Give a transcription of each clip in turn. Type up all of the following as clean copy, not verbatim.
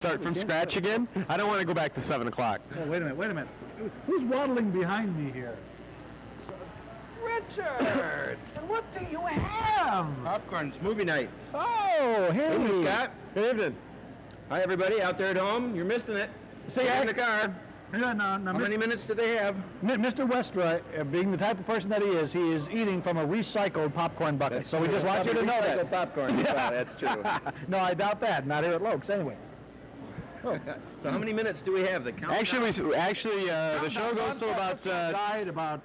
Start from scratch again? I don't want to go back to 7 o'clock. Oh, wait a minute. Who's waddling behind me here? Richard! And what do you have? Popcorn's movie night. Oh, hey. Evening, Scott. Good evening. Hi, everybody out there at home. You're missing it. See, Get in the car. No, How many minutes do they have? Mr. Westra, being the type of person that he is eating from a recycled popcorn bucket. So we just want you to know that. Popcorn. Yeah, that's true. No, I doubt that. Not here at Lokes, anyway. Oh. So how many minutes do we have? The countdown? The show goes to about... died about...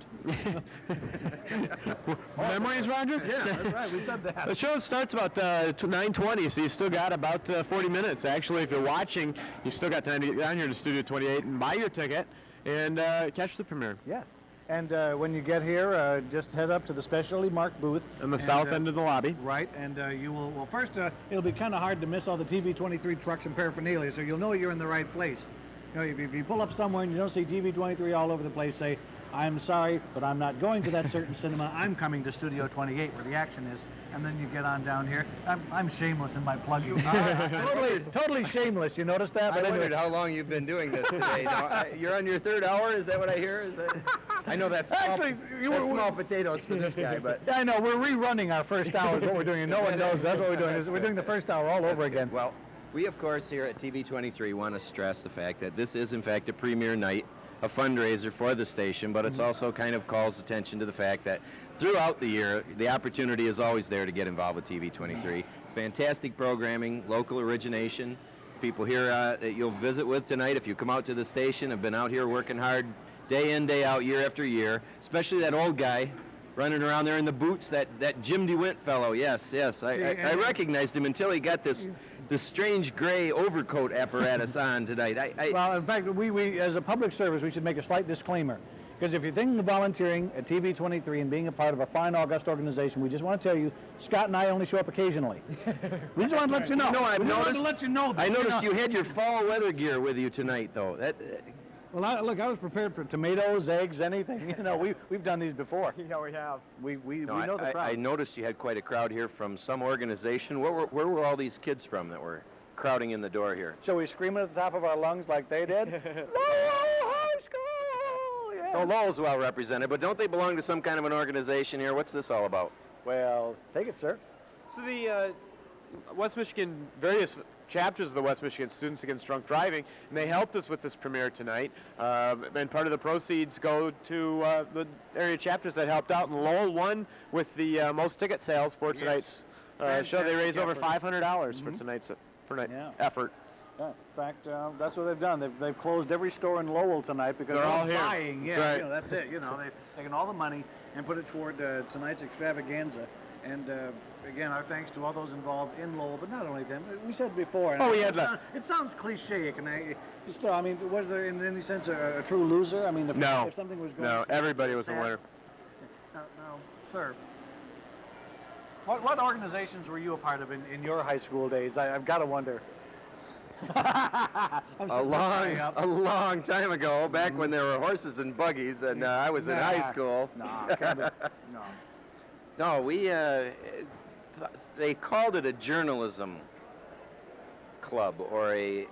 Memories, Roger? Yeah, that's right. We said that. The show starts about 9:20, so you still got about 40 minutes. Actually, if you're watching, you still got time to get down here to Studio 28 and buy your ticket and catch the premiere. Yes. And when you get here, just head up to the specially marked booth. On the south end of the lobby. Right, and you will, well, first, it'll be kind of hard to miss all the TV23 trucks and paraphernalia, so you'll know you're in the right place. You know, if you pull up somewhere and you don't see TV23 all over the place, say, I'm sorry, but I'm not going to that certain cinema. I'm coming to Studio 28 where the action is. And then you get on down here. I'm shameless in my plugging. Totally shameless. You notice that? But I wondered how long you've been doing this today. You're on your third hour. Is that what I hear? I know that's small potatoes for this guy, but I know we're rerunning our first hour. Is what we're doing, and no one knows that's what we're doing. We're doing the first hour all over again. Well, we of course here at TV23 want to stress the fact that this is in fact a premiere night, a fundraiser for the station, but it's also kind of calls attention to the fact that throughout the year, the opportunity is always there to get involved with TV23. Fantastic programming, local origination. People here that you'll visit with tonight, if you come out to the station, have been out here working hard day in, day out, year after year, especially that old guy running around there in the boots, that Jim DeWint fellow. Yes, I recognized him until he got this strange gray overcoat apparatus on tonight. Well, in fact, we as a public service, we should make a slight disclaimer. Because if you're thinking of volunteering at TV23 and being a part of a fine, august organization, we just want to tell you, Scott and I only show up occasionally. We just want to let you know. I noticed you had your fall weather gear with you tonight, though. Well, look, I was prepared for tomatoes, eggs, anything. You know, we've done these before. Yeah, we have. We know the crowd. I noticed you had quite a crowd here from some organization. Where were all these kids from that were crowding in the door here? Shall we scream at the top of our lungs like they did? Lowell High School! Yeah. So Lowell's well represented, but don't they belong to some kind of an organization here? What's this all about? Well, take it, sir. So the West Michigan, various chapters of the West Michigan Students Against Drunk Driving, and they helped us with this premiere tonight. And part of the proceeds go to the area chapters that helped out. And Lowell won with the most ticket sales for tonight's show. They raised over $500 for tonight's effort. Yeah, in fact, that's what they've done. They've closed every store in Lowell tonight because they're all here. Buying. Yeah, that's right. You know, that's it. You know, they've taken all the money and put it toward tonight's extravaganza. And again, our thanks to all those involved in Lowell, but not only them. We said it before. Oh, we had that. It sounds cliche, I mean, was there in any sense a true loser? I mean, if something was going no, everybody was a winner. Now, sir, what organizations were you a part of in your high school days? I've got to wonder. A long time ago, back when there were horses and buggies, and I was in high school. No, they called it a journalism club or a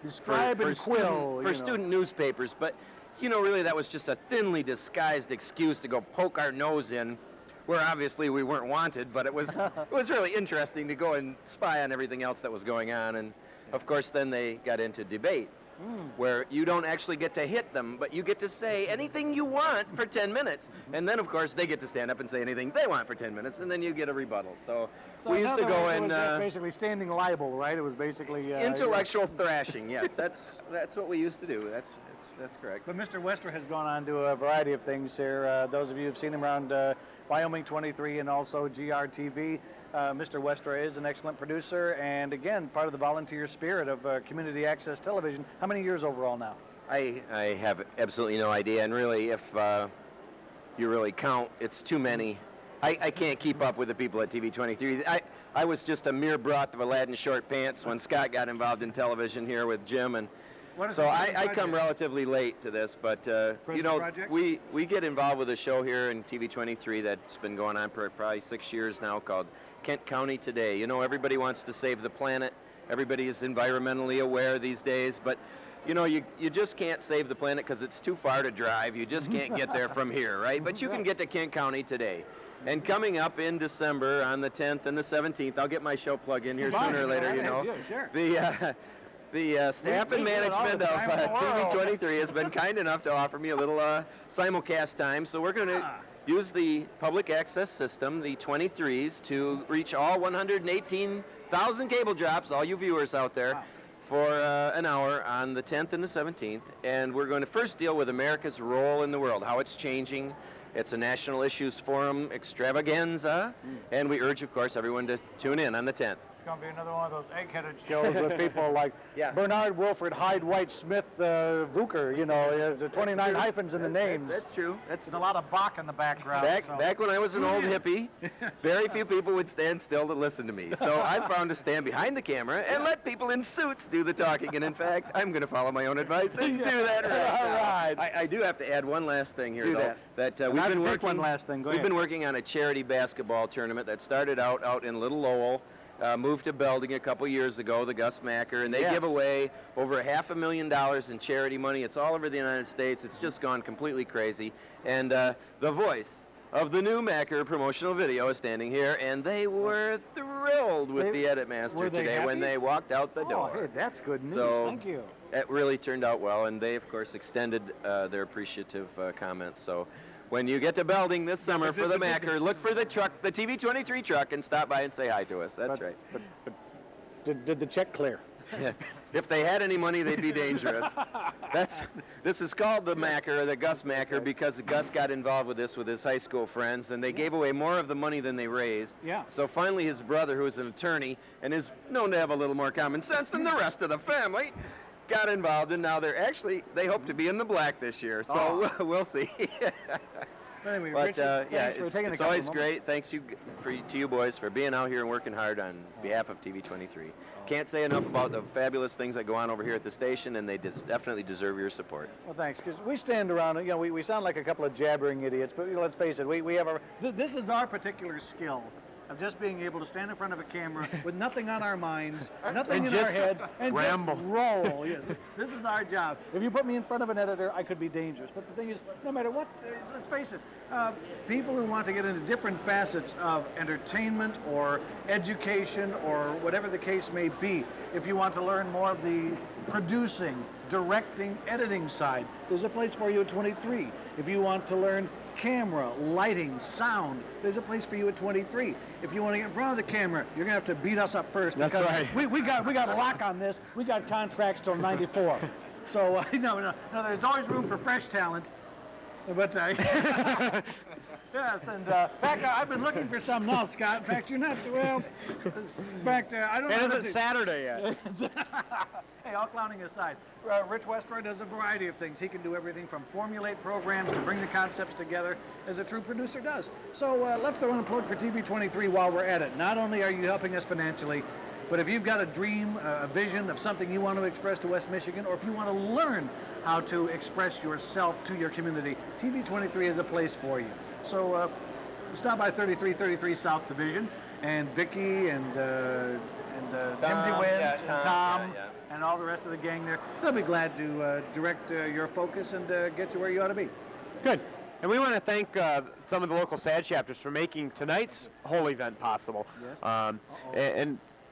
Describe and quill for student newspapers, but really that was just a thinly disguised excuse to go poke our nose in, where obviously we weren't wanted, but it was really interesting to go and spy on everything else that was going on. And of course then they got into debate, where you don't actually get to hit them, but you get to say anything you want for 10 minutes. And then of course they get to stand up and say anything they want for 10 minutes, and then you get a rebuttal. So we used to go and... It was basically standing libel, right? It was basically... intellectual thrashing, yes. That's what we used to do. That's correct. But Mr. Westra has gone on to a variety of things here. Those of you who've seen him around Wyoming 23 and also GRTV, Mr. Westra is an excellent producer and, again, part of the volunteer spirit of community access television. How many years overall now? I have absolutely no idea, and really, if you really count, it's too many. I can't keep up with the people at TV23. I was just a mere broth of Aladdin's short pants when Scott got involved in television here with Jim, and so I come relatively late to this, but we get involved with a show here in TV23 that's been going on for probably 6 years now called Kent County Today. Everybody wants to save the planet, Everybody is environmentally aware these days, but you know, you just can't save the planet because it's too far to drive. You just can't get there from here, right? But you can get to Kent County today. And coming up in December on the 10th and the 17th, I'll get my show plug in here sooner or later, you know. Sure. The staff and management of TV23 has been kind enough to offer me a little simulcast time. So we're going to use the public access system, the 23s, to reach all 118,000 cable drops, all you viewers out there, for an hour on the 10th and the 17th. And we're going to first deal with America's role in the world, how it's changing. It's a National Issues Forum extravaganza, and we urge, of course, everyone to tune in on the 10th. It's going to be another one of those egg-headed shows with people like Bernard, Wilfred, Hyde, White, Smith, Vuker, you know, there's 29 hyphens in the names. That's true. There's a lot of Bach in the background. Back when I was an old hippie, very few people would stand still to listen to me. So I found to stand behind the camera and let people in suits do the talking. And in fact, I'm going to follow my own advice and do that right now. I do have to add one last thing here, though. We've been working. One last thing. Go We've ahead. been working on a charity basketball tournament that started out in Little Lowell. Moved to Belding a couple years ago, the Gus Macker, and they give away over $500,000 in charity money. It's all over the United States. It's just gone completely crazy. And the voice of the new Macker promotional video is standing here, and they were thrilled with the edit master today when they walked out the door. Oh, hey, that's good news. So thank you. It really turned out well, and they, of course, extended their appreciative comments. So when you get to Belding this summer for the Macker, look for the truck, the TV23 truck, and stop by and say hi to us. That's right. But did the check clear? Yeah. If they had any money, they'd be dangerous. This is called the Macker, the Gus Macker, because Gus got involved with this with his high school friends, and they gave away more of the money than they raised. Yeah. So finally his brother, who is an attorney and is known to have a little more common sense than the rest of the family, got involved, and now they hope to be in the black this year. So we'll see. Anyway, But Richard, yeah, thanks for taking it's a couple always moments. great. Thanks to you boys for being out here and working hard on behalf of TV23. Can't say enough about the fabulous things that go on over here at the station, and they definitely deserve your support. Well, thanks, because we stand around, you know, we sound like a couple of jabbering idiots, but you know, let's face it, we have this is our particular skill of just being able to stand in front of a camera with nothing on our minds, nothing in our heads, and ramble. just roll. Yes, this is our job. If you put me in front of an editor, I could be dangerous. But the thing is, no matter what, let's face it, people who want to get into different facets of entertainment or education or whatever the case may be, if you want to learn more of the producing, directing, editing side, there's a place for you at 23. If you want to learn camera, lighting, sound, there's a place for you at 23. If you want to get in front of the camera, you're going to have to beat us up first. That's because right. We got a lock on this. We got contracts till 94. So, no, there's always room for fresh talent. But, yes, and in fact, I've been looking for some now, Scott. In fact, you're not, well, in fact, I don't know. It isn't Saturday yet. Hey, all clowning aside, Rich Westra does a variety of things. He can do everything from formulate programs to bring the concepts together, as a true producer does. So let's throw in a plug for TV23 while we're at it. Not only are you helping us financially, but if you've got a dream, a vision of something you want to express to West Michigan, or if you want to learn how to express yourself to your community, TV23 is a place for you. So stop by 3333 South Division, and Vicki and Tim DeWitt and Tom and all the rest of the gang there. They'll be glad to direct your focus and get you where you ought to be. Good. And we want to thank some of the local SAD chapters for making tonight's whole event possible. Yes. And